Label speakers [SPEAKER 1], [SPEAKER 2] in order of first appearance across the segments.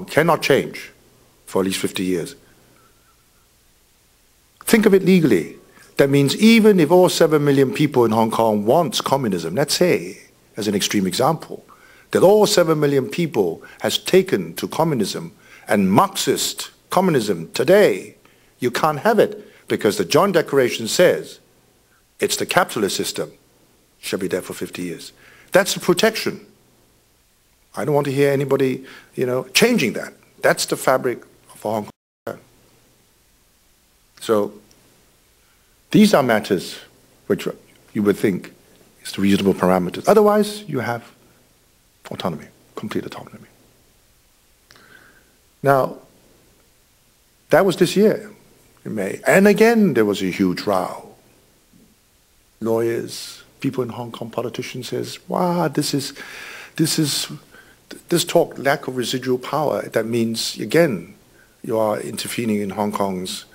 [SPEAKER 1] cannot change for at least 50 years. Think of it legally. That means even if all 7 million people in Hong Kong wants communism, let's say, as an extreme example, that all 7 million people has taken to communism and Marxist communism today, you can't have it because the Joint Declaration says it's the capitalist system shall be there for 50 years. That's the protection. I don't want to hear anybody, changing that. That's the fabric for Hong Kong. So these are matters which you would think is the reasonable parameters. Otherwise, you have autonomy, complete autonomy. Now, that was this year in May. And again, there was a huge row. Lawyers, people in Hong Kong, politicians says, wow, this talk, lack of residual power, that means, again, you are intervening in Hong Kong's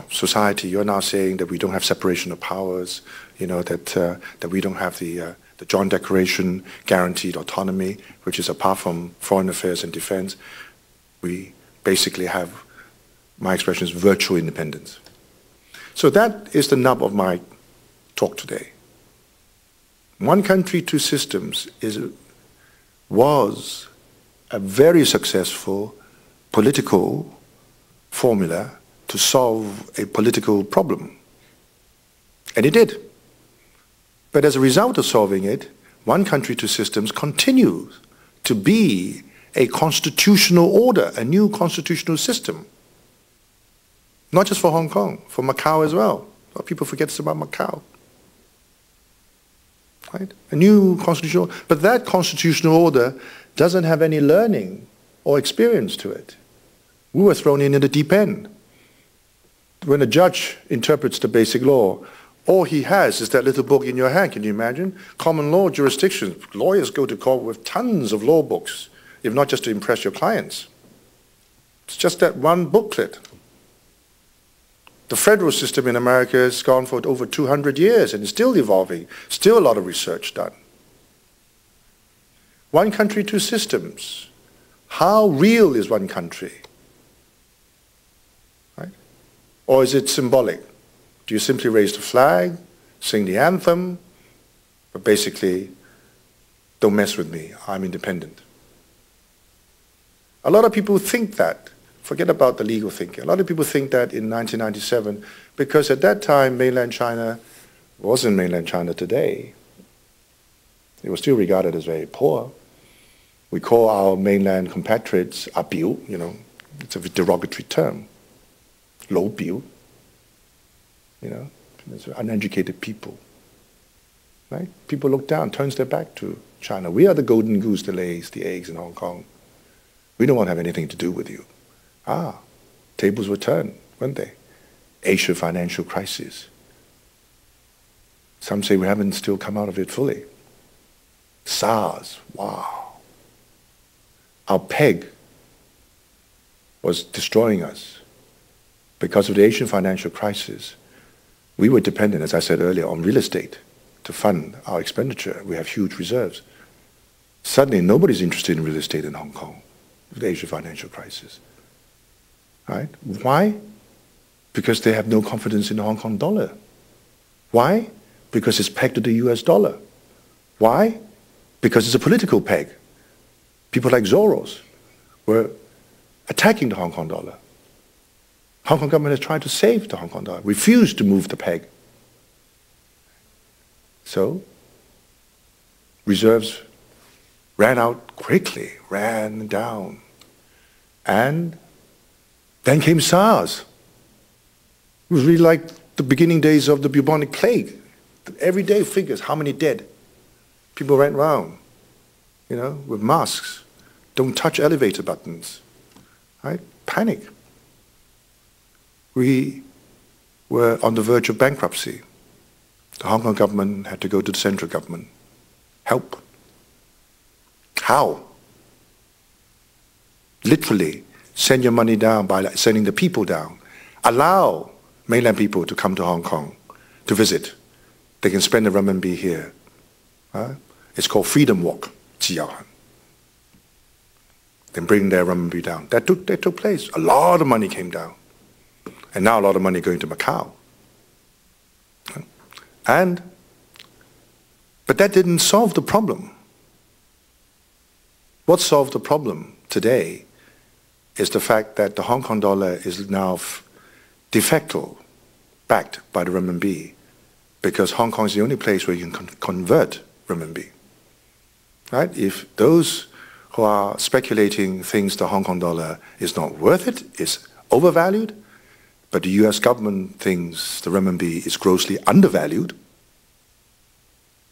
[SPEAKER 1] society. You're now saying that we don't have separation of powers, that we don't have the Joint Declaration guaranteed autonomy, which is apart from foreign affairs and defense. We basically have, my expression is virtual independence. So that is the nub of my talk today. One country, two systems was a very successful political formula to solve a political problem. And it did. But as a result of solving it, one country, two systems continues to be a constitutional order, a new constitutional system. Not just for Hong Kong, for Macau as well. A lot of people forget about Macau. Right? A new constitutional, but that constitutional order doesn't have any learning or experience to it. We were thrown in the deep end. When a judge interprets the basic law, all he has is that little book in your hand. Can you imagine? Common law jurisdictions. Lawyers go to court with tons of law books, if not just to impress your clients. It's just that one booklet. The federal system in America has gone for over 200 years and is still evolving. Still a lot of research done. One country, two systems. How real is one country? Right? Or is it symbolic? Do you simply raise the flag, sing the anthem, but basically, don't mess with me, I'm independent? A lot of people think that. Forget about the legal thinking. A lot of people think that in 1997, because at that time, mainland China wasn't mainland China today. It was still regarded as very poor. We call our mainland compatriots abiu, it's a derogatory term. Low biu, it's uneducated people. Right? People look down, turns their back to China. We are the golden goose that lays the eggs in Hong Kong. We don't want to have anything to do with you. Tables were turned, weren't they? Asia financial crisis. Some say we haven't still come out of it fully. SARS, wow. Our peg was destroying us. Because of the Asian financial crisis, we were dependent, as I said earlier, on real estate to fund our expenditure. We have huge reserves. Suddenly, nobody's interested in real estate in Hong Kong with the Asian financial crisis. Right? Why? Because they have no confidence in the Hong Kong dollar. Why? Because it's pegged to the US dollar. Why? Because it's a political peg. People like Soros were attacking the Hong Kong dollar. Hong Kong government has tried to save the Hong Kong dollar, refused to move the peg. So, reserves ran out quickly, ran down. And then came SARS. It was really like the beginning days of the bubonic plague. Every day figures, how many dead? People ran around, with masks. Don't touch elevator buttons, right? Panic. We were on the verge of bankruptcy. The Hong Kong government had to go to the central government. Help. How? Literally, send your money down by sending the people down. Allow mainland people to come to Hong Kong to visit. They can spend the renminbi here. It's called Freedom Walk, 自由行. then bring their renminbi down. That took place. A lot of money came down. And now a lot of money going to Macau. But that didn't solve the problem. What solved the problem today is the fact that the Hong Kong dollar is now de facto backed by the renminbi, because Hong Kong is the only place where you can convert renminbi. Right? If those who are speculating thinks the Hong Kong dollar is not worth it, is overvalued, but the US government thinks the renminbi is grossly undervalued,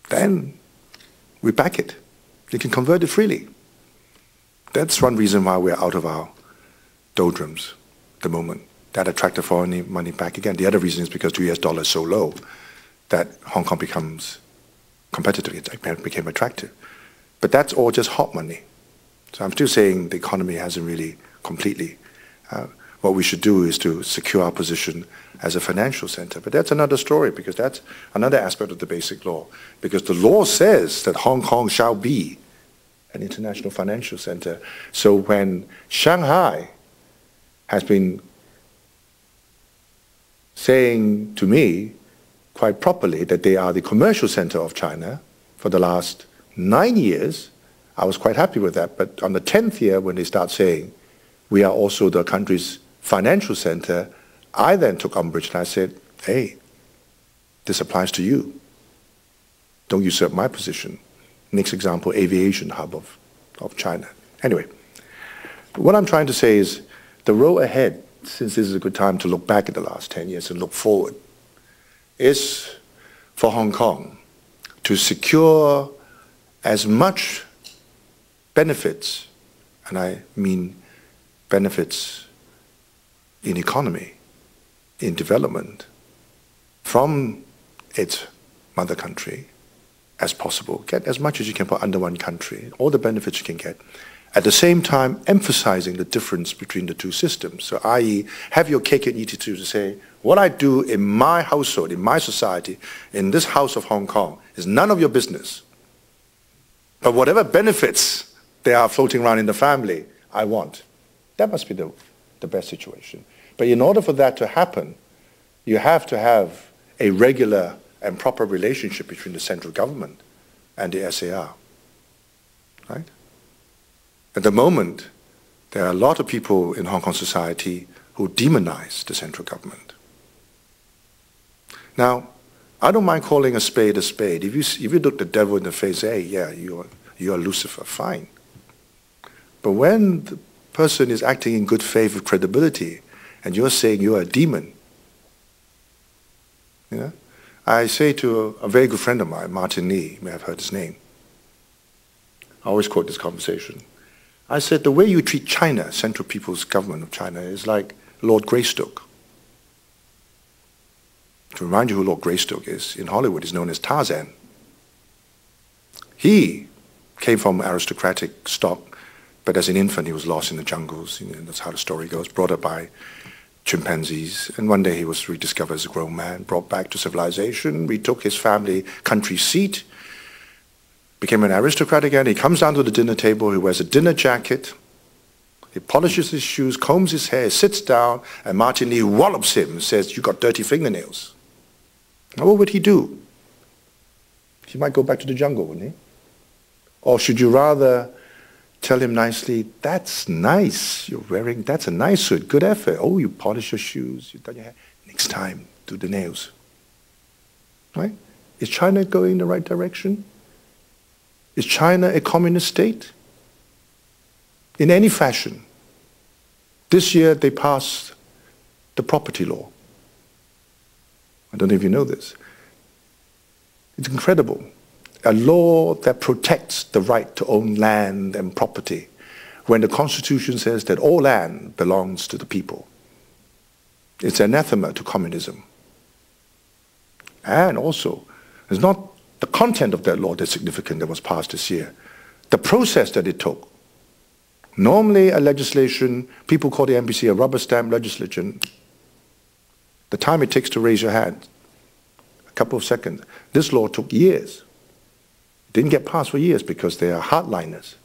[SPEAKER 1] then we back it. You can convert it freely. That's one reason why we're out of our doldrums at the moment. That attracted foreign money back again. The other reason is because the US dollar is so low that Hong Kong becomes competitive, it became attractive. But that's all just hot money. So I'm still saying the economy hasn't really completely. What we should do is to secure our position as a financial center. But that's another story, because that's another aspect of the basic law. Because the law says that Hong Kong shall be an international financial center. So when Shanghai has been saying to me quite properly that they are the commercial center of China for the last 9 years, I was quite happy with that. But on the 10th year, when they start saying we are also the country's financial center, I then took umbrage and I said, hey, this applies to you. Don't usurp my position. Next example, aviation hub of China. Anyway, what I'm trying to say is the road ahead, since this is a good time to look back at the last 10 years and look forward, is for Hong Kong to secure as much benefits, and I mean benefits in economy, in development, from its mother country as possible. Get as much as you can put under one country, all the benefits you can get. At the same time, emphasizing the difference between the two systems. So, i.e., have your cake and eat it too, to say, what I do in my household, in my society, in this house of Hong Kong, is none of your business. But whatever benefits they are floating around in the family, I want. That must be the best situation. But in order for that to happen, you have to have a regular and proper relationship between the central government and the SAR. Right? At the moment, there are a lot of people in Hong Kong society who demonize the central government. Now, I don't mind calling a spade a spade. If you look the devil in the face, hey, yeah, you are Lucifer, fine. But when the person is acting in good faith with credibility, and you're saying you're a demon, you know? I say to a very good friend of mine, Martin Lee, you may have heard his name. I always quote this conversation. I said, the way you treat China, Central People's Government of China, is like Lord Greystoke. To remind you who Lord Greystoke is, in Hollywood he's known as Tarzan. He came from aristocratic stock, but as an infant he was lost in the jungles. You know, that's how the story goes, brought up by chimpanzees. And one day he was rediscovered as a grown man, brought back to civilization, retook his family country seat, became an aristocrat again. He comes down to the dinner table, he wears a dinner jacket, he polishes his shoes, combs his hair, sits down, and Martin Lee wallops him and says, you got dirty fingernails. Now what would he do? He might go back to the jungle, wouldn't he? Or should you rather tell him nicely, that's nice, you're wearing, that's a nice suit, good effort. Oh, you polish your shoes, you've done your hair. Next time, do the nails. Right? Is China going in the right direction? Is China a communist state? In any fashion. This year they passed the property law. I don't know if you know this. It's incredible. A law that protects the right to own land and property, when the Constitution says that all land belongs to the people. It's anathema to communism. And also, it's not the content of that law that's significant that was passed this year. The process that it took. Normally a legislation, people call the NBC a rubber stamp legislation. The time it takes to raise your hand, a couple of seconds. This law took years. It didn't get passed for years because they are hardliners.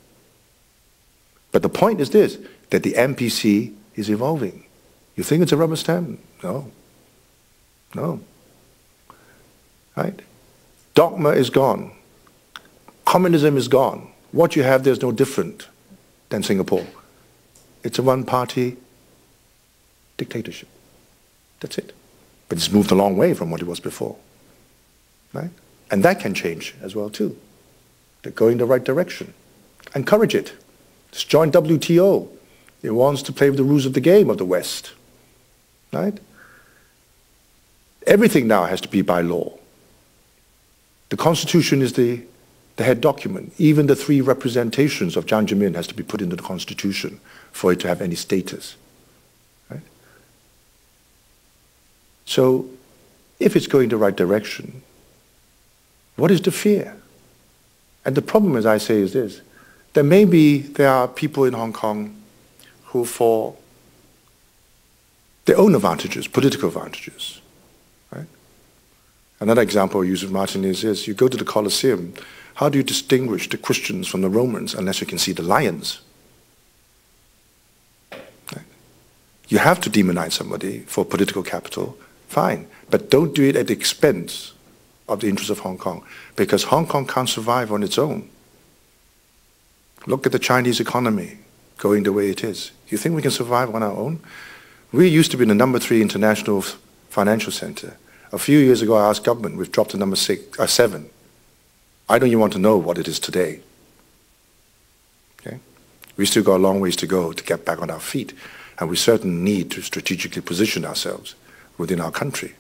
[SPEAKER 1] But the point is this, that the MPC is evolving. You think it's a rubber stamp? No. No. Right? Dogma is gone. Communism is gone. What you have there is no different than Singapore. It's a one-party dictatorship. That's it. But it's moved a long way from what it was before. Right? And that can change as well too. They're going the right direction. Encourage it. Just join WTO. It wants to play with the rules of the game of the West. Right? Everything now has to be by law. The Constitution is the head document. Even the 3 representations of Jiang Zemin has to be put into the Constitution for it to have any status. Right? So, if it's going the right direction, what is the fear? And the problem, as I say, is this. There are people in Hong Kong who, for their own advantages, political advantages, right? Another example I use with Martin is this. You go to the Colosseum, how do you distinguish the Christians from the Romans unless you can see the lions? Right? You have to demonize somebody for political capital, fine, but don't do it at the expense of the interests of Hong Kong, because Hong Kong can't survive on its own. Look at the Chinese economy going the way it is. You think we can survive on our own? We used to be the number 3 international financial center. A few years ago, I asked government, we've dropped to number 7. I don't even want to know what it is today. Okay? We still got a long ways to go to get back on our feet, and we certainly need to strategically position ourselves within our country.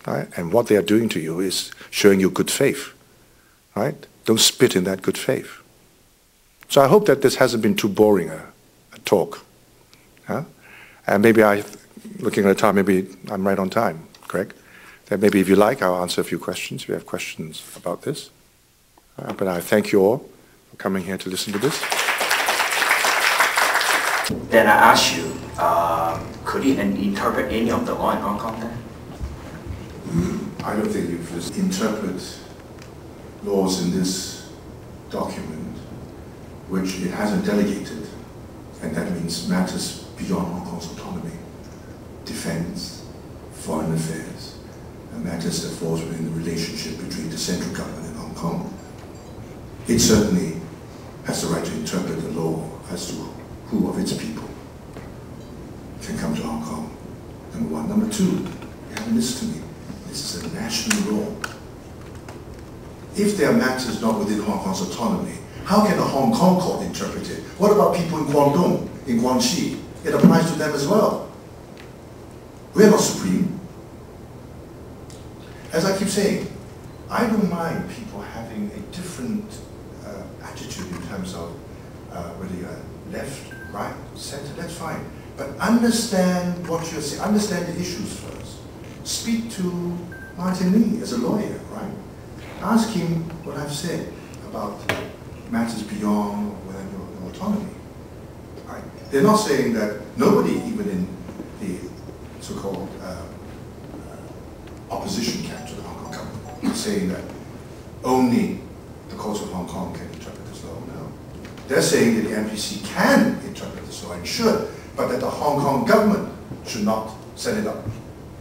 [SPEAKER 1] Right? And what they are doing to you is showing you good faith. Right? Don't spit in that good faith. So I hope that this hasn't been too boring a talk. Huh? And maybe looking at the time, maybe I'm right on time, Greg. That maybe if you like, I'll answer a few questions if you have questions about this. But I thank you all for coming here to listen to this.
[SPEAKER 2] Then I ask you, could you interpret any of the law in Hong Kong then?
[SPEAKER 1] I don't think you can interpret laws in this document, which it hasn't delegated, and that means matters beyond Hong Kong's autonomy, defense, foreign affairs, and matters that falls within the relationship between the central government and Hong Kong. It certainly has the right to interpret the law as to who of its people can come to Hong Kong, number 1. Number 2, you haven't listened to me. This is a national law. If there are matters not within Hong Kong's autonomy, how can a Hong Kong court interpret it? What about people in Guangdong, in Guangxi? It applies to them as well. We're not supreme. As I keep saying, I don't mind people having a different attitude in terms of whether you're left, right, center, that's fine. But understand what you're saying, understand the issues first. Speak to Martin Lee as a lawyer, right? Ask him what I've said about matters beyond within your autonomy. Right? They're not saying that nobody, even in the so-called opposition camp to the Hong Kong government, is saying that only the courts of Hong Kong can interpret this law. No. They're saying that the MPC can interpret this law and should, but that the Hong Kong government should not set it up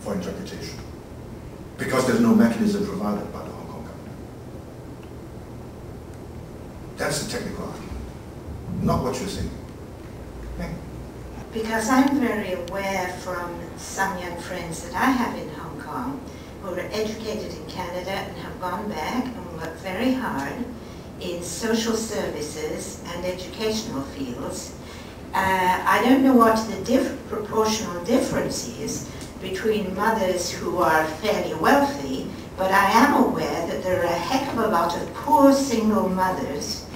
[SPEAKER 1] for interpretation, because there's no mechanism provided by the Hong Kong government. That's the technical argument, not what you're saying. Okay.
[SPEAKER 3] Because I'm very aware from some young friends that I have in Hong Kong who are educated in Canada and have gone back and worked very hard in social services and educational fields. I don't know what the proportional difference is between mothers who are fairly wealthy, but I am aware that there are a heck of a lot of poor single mothers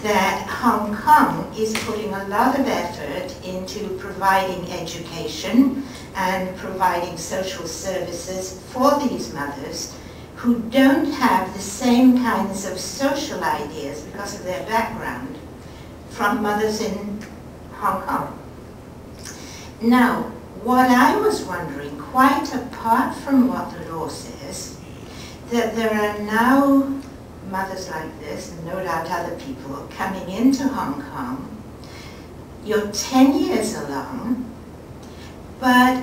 [SPEAKER 3] that Hong Kong is putting a lot of effort into providing education and providing social services for these mothers who don't have the same kinds of social ideas because of their background from mothers in Hong Kong. Now, what I was wondering, quite apart from what the law says, that there are now mothers like this, and no doubt other people, coming into Hong Kong you're 10 years along, but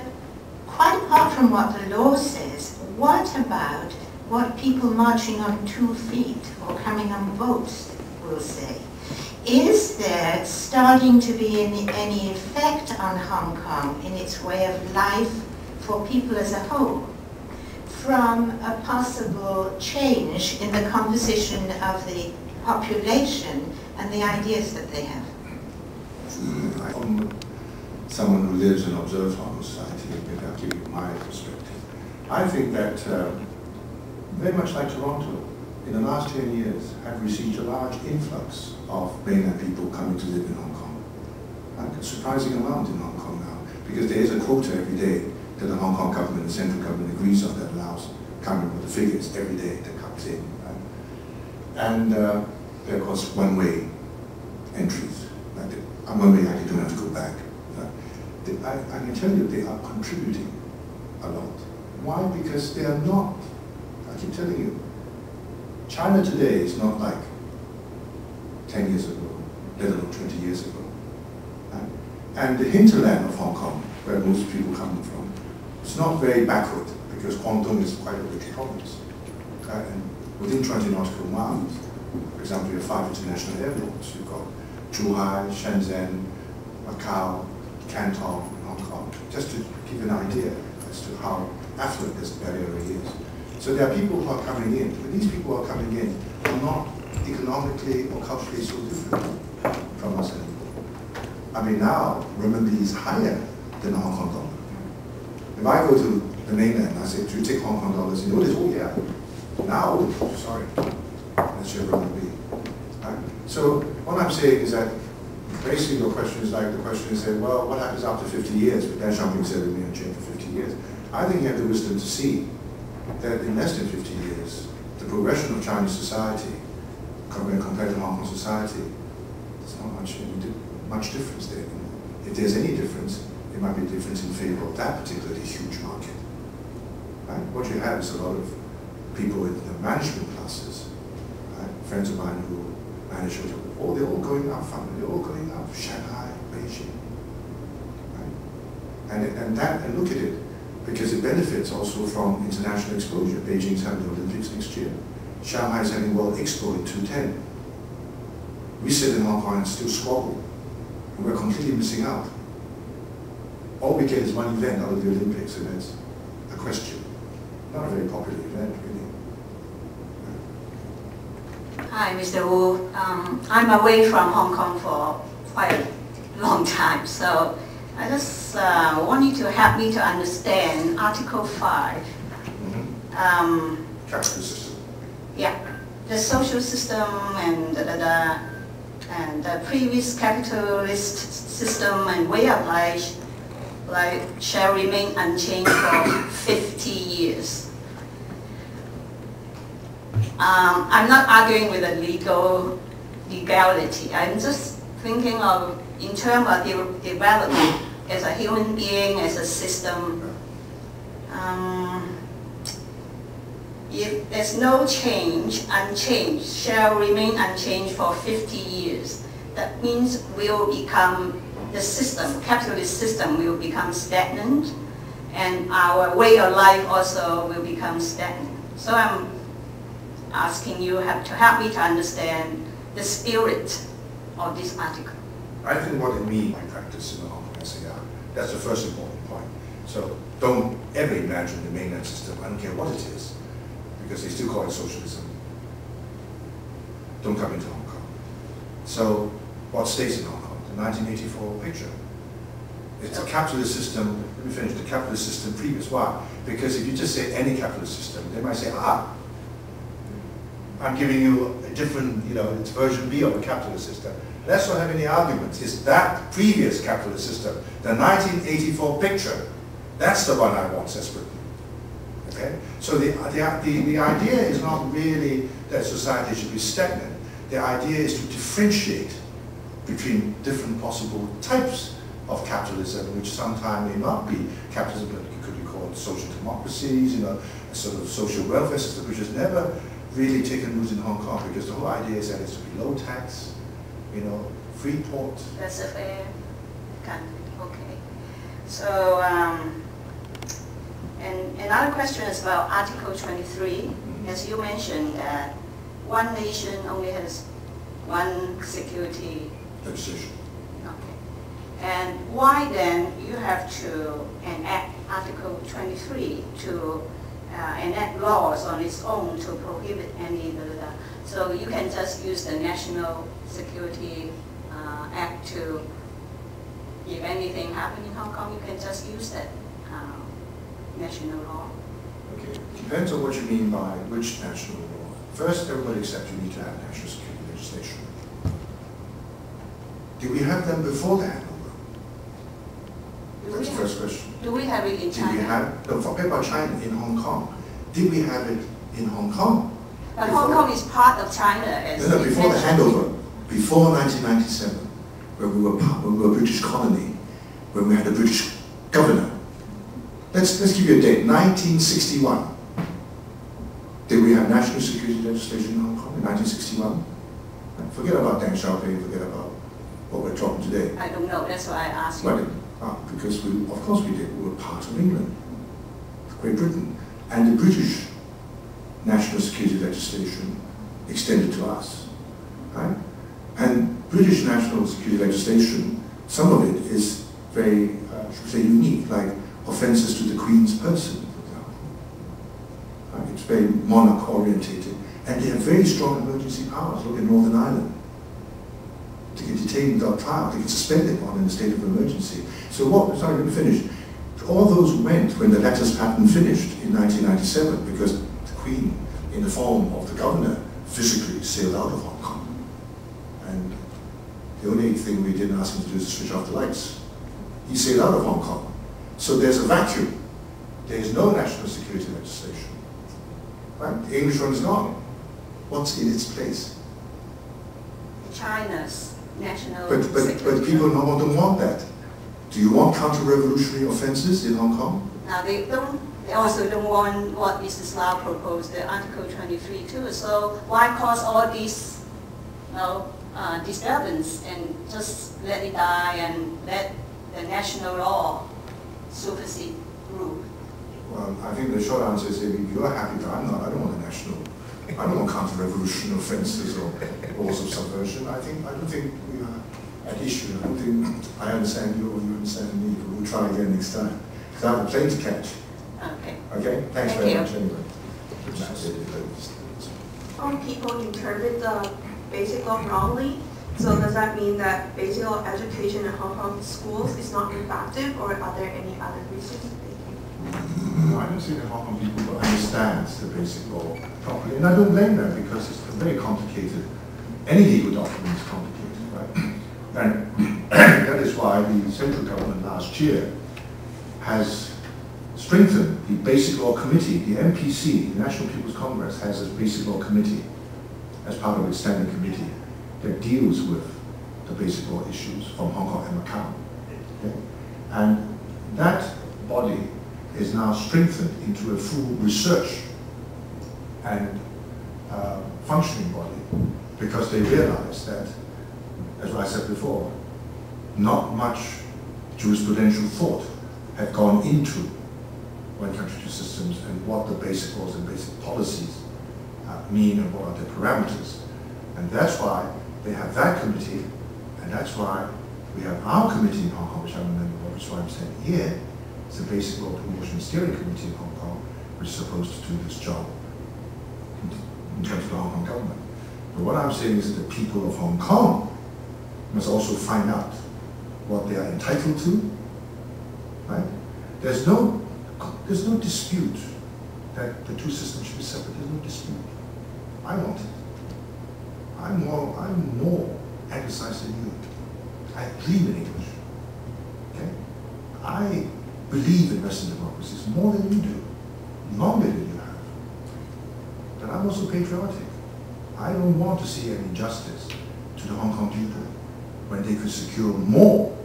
[SPEAKER 3] quite apart from what the law says, what about what people marching on 2 feet or coming on boats will say? Is there starting to be any effect on Hong Kong in its way of life for people as a whole from a possible change in the composition of the population and the ideas that they have?
[SPEAKER 1] I'm someone who lives and observes Hong Kong society, maybe I'll give you my perspective. I think that very much like Toronto, in the last 10 years, have received a large influx of mainland people coming to live in Hong Kong. A surprising amount in Hong Kong now, because there is a quota every day that the Hong Kong government, the central government agrees on that allows coming with the figures every day that comes in. Right? And there are, of course, one-way entries. One way I don't have to go back. I can tell you they are contributing a lot. Why? Because they are not, I keep telling you, China today is not like 10 years ago, let alone 20 years ago. Right? And the hinterland of Hong Kong, where most people come from, it's not very backward, because Guangdong is quite a rich province. Right? And within 20 nautical miles, for example, you have 5 international airports. You've got Zhuhai, Shenzhen, Macau, Canton, Hong Kong, just to give you an idea as to how affluent this area really is. So there are people who are coming in, but these people who are coming in are not economically or culturally so different from us anymore. I mean, now, renminbi is higher than the Hong Kong dollar. If I go to the mainland and I say, do you take Hong Kong dollars? You know this? Oh yeah. Now, sorry, that's your renminbi. Right? So what I'm saying is that basically your question is like the question is, well, what happens after 50 years? But Dan Xiaoping said we may change for 50 years. I think you have the wisdom to see that in less than 50 years, the progression of Chinese society compared to Hong Kong society, there's not much difference there. If there's any difference, it might be a difference in favor of that particularly huge market. Right? What you have is a lot of people in the management classes, right? Friends of mine who manage hotels, they're all going up, they're all going up, Shanghai, Beijing. Right? And look at it, because it benefits also from international exposure. Beijing's having the Olympics next year. Shanghai is having World Expo in 2010. We sit in Hong Kong and still squabble, and we're completely missing out. All we get is one event out of the Olympics, and it's a question. Not a very popular event, really.
[SPEAKER 4] Hi, Mr. Wu. I'm away from Hong Kong for quite a long time, so I just want you to help me to understand Article 5.
[SPEAKER 1] Capitalist system.
[SPEAKER 4] Yeah, the social system and and the previous capitalist system and way of life shall remain unchanged for 50 years. I'm not arguing with the legality. I'm just thinking of in terms of development as a human being, as a system. If there's no change, unchanged, shall remain unchanged for 50 years, that means we'll become, the system, capitalist system will become stagnant, and our way of life also will become stagnant. So I'm asking you to help me to understand the spirit of this article.
[SPEAKER 1] I think what it means by practice in the Hong Kong SAR, that's the first important point. So don't ever imagine the mainland system, I don't care what it is, because they still call it socialism. Don't come into Hong Kong. So what stays in Hong Kong? The 1984 picture. It's a capitalist system, let me finish, the capitalist system previous. Why? Because if you just say any capitalist system, they might say, I'm giving you a different, it's version B of a capitalist system. Let's not have any arguments. It's that previous capitalist system, the 1984 picture. That's the one I want, says Britain. Okay? So the idea is not really that society should be stagnant. The idea is to differentiate between different possible types of capitalism, which sometimes may not be capitalism, but could be called social democracies, a sort of social welfare system, which has never really taken root in Hong Kong, because the whole idea is that it's to be low tax, free port.
[SPEAKER 4] Laissez-faire. country. Okay. So, and another question is about Article 23. As you mentioned, that one nation only has one security
[SPEAKER 1] legislation.
[SPEAKER 4] Okay. And why then you have to enact Article 23 to enact laws on its own to prohibit any so you can just use the National Security Act to, if anything happens in Hong Kong, you can just use that national law.
[SPEAKER 1] Okay, depends on what you mean by which national law. First, everybody accepts you need to have national security legislation. Did we have them before the handover? That's the first question.
[SPEAKER 4] Do we have it in China?
[SPEAKER 1] Did we have, don't forget about China, in Hong Kong. Did we have it in Hong Kong?
[SPEAKER 4] But Hong Kong is part of China as
[SPEAKER 1] no, before the handover, before 1997, when we were a British colony, when we had a British governor. Let's give you a date, 1961. Did we have national security legislation in Hong Kong in 1961? Forget about Deng Xiaoping, forget about what we're talking today.
[SPEAKER 4] I don't know, that's why I asked you.
[SPEAKER 1] Because of course we did. We were part of England, Great Britain, and the British national security legislation extended to us, right? And British national security legislation, some of it is very, should we say, unique, like offences to the Queen's person, for example. Right? It's very monarch-orientated, and they have very strong emergency powers. Look at Northern Ireland. They can detain without trial, they can suspend it on in a state of emergency. So sorry, let me finish. All those went when the letters pattern finished in 1997, because the Queen, in the form of the governor, physically sailed out of Hong Kong. And the only thing we didn't ask him to do is to switch off the lights. He sailed out of Hong Kong. So there's a vacuum. There is no national security legislation. Right? The English one is gone. What's in its place?
[SPEAKER 4] China's national
[SPEAKER 1] security. But people don't want that. Do you want counter-revolutionary offences in Hong Kong?
[SPEAKER 4] They don't. They also don't want what Mrs. Lau proposed, the Article 23 too. So why cause all this, disturbance and just let it die and let the national law supersede rule?
[SPEAKER 1] Well, I think the short answer is, if you're happy, but I'm not. I don't want a national. I don't want counter-revolutionary offences or laws of subversion. I don't think we are at issue. I don't think I understand you or you understand me. But we'll try again next time. Because I have a plane to catch.
[SPEAKER 4] Okay.
[SPEAKER 1] Okay? Thanks very much anyway.
[SPEAKER 5] Some people interpret the basic law wrongly. So does that mean that basic law education in Hong Kong schools is not effective, or are there any other reasons?
[SPEAKER 1] No, I don't think that Hong Kong people understand the basic law properly. And I don't blame them, because it's very complicated. Any legal document is complicated, right? And that is why the central government last year has strengthened the Basic Law Committee. The NPC, the National People's Congress, has a Basic Law Committee as part of its standing committee that deals with the basic law issues from Hong Kong and Macau. Okay? And that body is now strengthened into a full research and functioning body, because they realize that, as I said before, not much jurisprudential thought had gone into one country, two systems, and what the basic laws and basic policies mean and what are the parameters. And that's why they have that committee, and that's why we have our committee in Hong Kong, which I'm a member of, which is why I'm standing here. It's the Basic Law Promotion Steering Committee in Hong Kong, which is supposed to do this job in terms of the Hong Kong government. But what I'm saying is that the people of Hong Kong must also find out what they are entitled to, right? There's no dispute that the two systems should be separate. There's no dispute. I want it. I'm more anglicized than you. I dream in English. Okay? I believe in Western democracies more than you do, longer than you have. But I'm also patriotic. I don't want to see any injustice to the Hong Kong people when they could secure more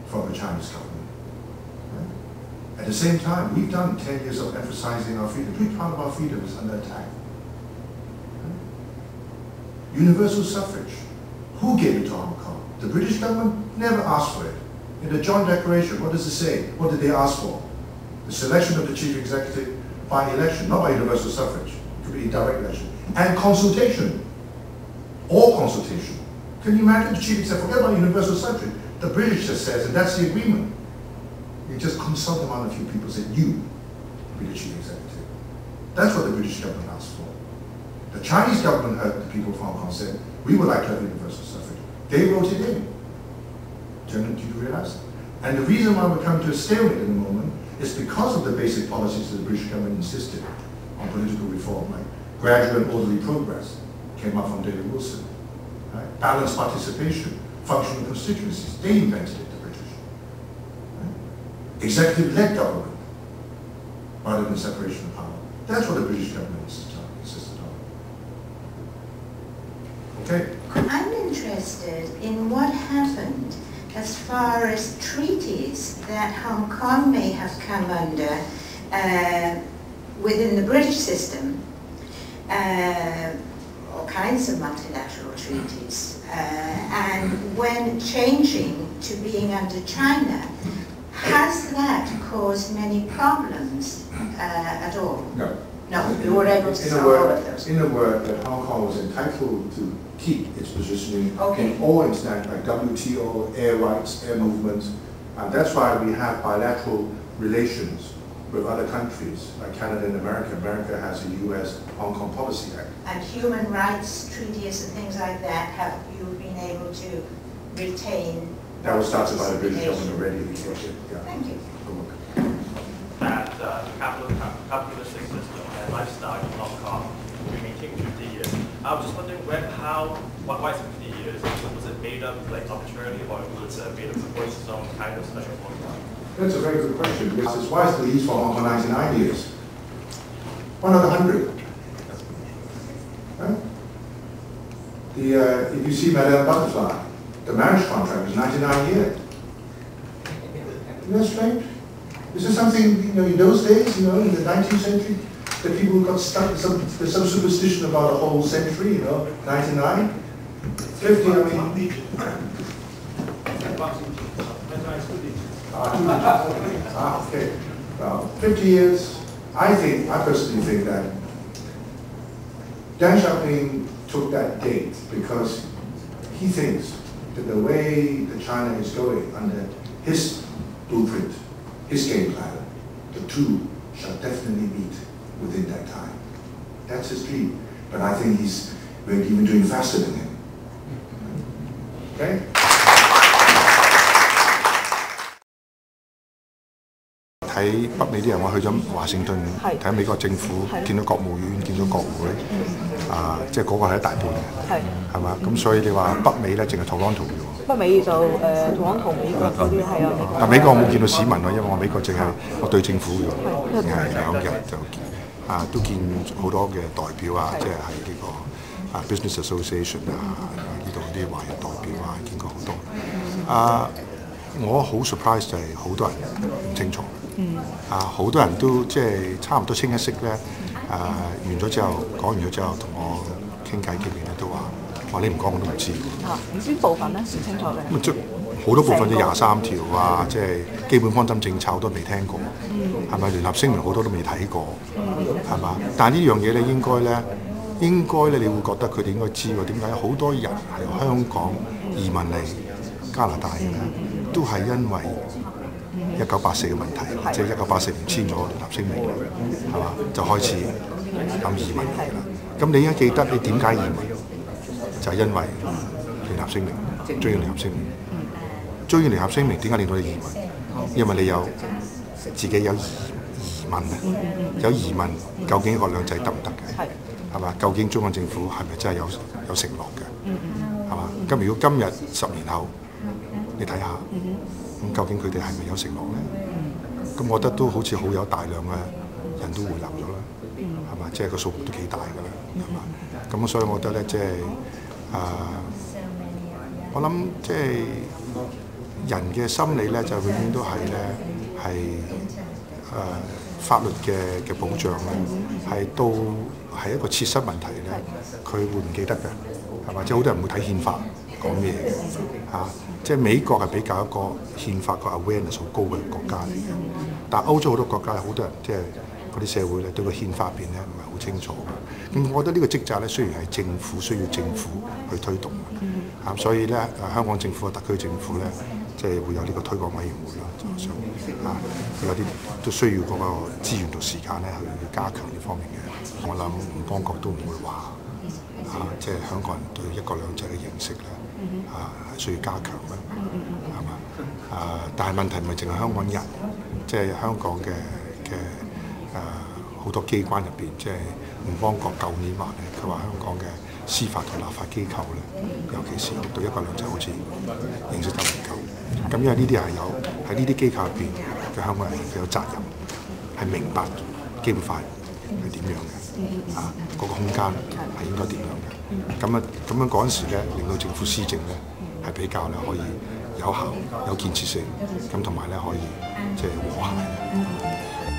[SPEAKER 1] from the Chinese government. Right? At the same time, we've done 10 years of emphasizing our freedom. Big part of our freedom is under attack. Universal suffrage. Who gave it to Hong Kong? The British government never asked for it. In the joint declaration, what does it say? What did they ask for? The selection of the chief executive by election, not by universal suffrage. It could be direct election. And consultation. All consultation. Can you imagine the chief executive? Forget about universal suffrage. The British just says, and that's the agreement. You just consult among a few people and say, you be the chief executive. That's what the British government asked for. The Chinese government heard the people from Hong Kong said, we would like to have universal suffrage. They wrote it in. Gentlemen, do you realize that? And the reason why we're coming to a stalemate at the moment is because of the basic policies that the British government insisted on political reform, like gradual and orderly progress came up from David Wilson, right? Balanced participation, functional constituencies, they invented it, the British. Right? Executive-led government, rather than separation of power. That's what the British government insisted on. Okay?
[SPEAKER 3] I'm interested in what happened as far as treaties that Hong Kong may have come under within the British system, all kinds of multilateral treaties, and when changing to being under China, has that caused many problems at all?
[SPEAKER 1] No.
[SPEAKER 3] No, you were able to solve all of those.
[SPEAKER 1] In a word, that Hong Kong was entitled to keep its positioning
[SPEAKER 3] Okay.
[SPEAKER 1] in all international, like WTO, air rights, air movements, and that's why we have bilateral relations with other countries, like Canada and America. America has a U.S.-Hong Kong Policy Act.
[SPEAKER 3] And human rights treaties and things like that, have you been able to retain?
[SPEAKER 1] That was started by the British
[SPEAKER 3] participation?
[SPEAKER 1] government already. Yeah.
[SPEAKER 3] Thank you.
[SPEAKER 6] That capitalistic system and lifestyle in Hong Kong will maintain 50 years. I was just wondering why is it 50 years? Was it made up like arbitrarily, or was it made up for some kind of special program?
[SPEAKER 1] That's a very good question, because it's wise to lease for Hong Kong 99 years. One out of 100. Right? If you see Madame Butterfly, the marriage contract was 99 years. Isn't that strange? Is there something, in those days, in the 19th century, that people got stuck, there's some superstition about a whole century, 99? 50, I mean. Okay. Well, 50 years, I personally think that Deng Xiaoping took that date because he thinks that the way that China is going under his blueprint, his game plan, the two shall definitely meet within that time. That's his dream. But I think we're even doing faster than him. Okay?睇北美啲人，我去咗華盛頓睇美國政府，見到國務院，見到國會，即係嗰個係一大半嘅，係嘛？咁所以你話北美咧，淨係 Toronto 嘅喎。
[SPEAKER 7] 北美就Toronto美國嗰啲係啊。
[SPEAKER 1] 但美國我冇見到市民咯，因為我美國淨係我對政府嘅喎，2日就見都見好多嘅代表啊，即係喺呢個Business Association 呢度啲華人代表見過好多。我好 surprise 就係好多人唔清楚。好多人都即係差唔多清一色咧。完咗之後，講完咗之後，同我傾偈見面咧都話你唔講我都唔知。
[SPEAKER 7] 唔知部分咧唔清楚嘅。
[SPEAKER 1] 咁即好多部分啲23條即係基本方針政策都未聽過，係咪？聯合聲明好多都未睇過，係嘛？但係呢樣嘢咧應該咧，你會覺得佢哋應該知喎。點解好多人係香港移民嚟加拿大嘅咧，都係因為1984嘅問題，即係1984年簽咗聯合聲明，係嘛？就開始諗移民嚟啦。咁你應該記得你點解移民，就係因為聯合聲明，中意聯合聲明。中意聯合聲明點解令到你移民？因為你有自己有疑問啊，有疑問究竟一國兩制得唔得嘅？係嘛？究竟中央政府係咪真係有承諾嘅？係嘛？咁如果今日10年後，你睇下，咁究竟佢哋係咪有承諾咧？咁我覺得都好似好有大量嘅人都回流咗啦，係嘛？即係個數目都幾大㗎啦，係嘛？咁所以我覺得咧，即係我諗即係人嘅心理咧，就永遠都係咧係法律嘅保障咧，係到係一個切身問題咧，佢會唔記得嘅，係嘛？即係好多人會睇憲法，
[SPEAKER 8] 講咩嚇。即係美國係比較一個憲法個 awareness 好高嘅國家嚟嘅，但係歐洲好多國家好多人即係嗰啲社會咧對個憲法入邊咧唔係好清楚嘅。咁我覺得呢個職責咧雖然係政府需要政府去推動嘅，所以咧香港政府特區政府咧即係會有呢個推廣委員會啦，就想有啲都需要嗰個資源同時間咧去加強呢方面嘅。我諗吳邦國都唔會話即係香港人對一國兩制嘅認識咧係需要加強嘅，係嘛？但係問題唔係淨係香港人，即係香港嘅好多機關入邊，即係吳邦國舊年話咧，佢話香港嘅司法同立法機構咧，尤其是對一國兩制好似認識得唔夠。咁因為呢啲係有喺呢啲機構入邊嘅香港人，佢有責任係明白基本法係點樣嘅，嗰個空間係應該點樣嘅。咁樣嗰陣時咧，令到政府施政咧係比較咧可以有效、有建設性，咁同埋咧可以即係和諧。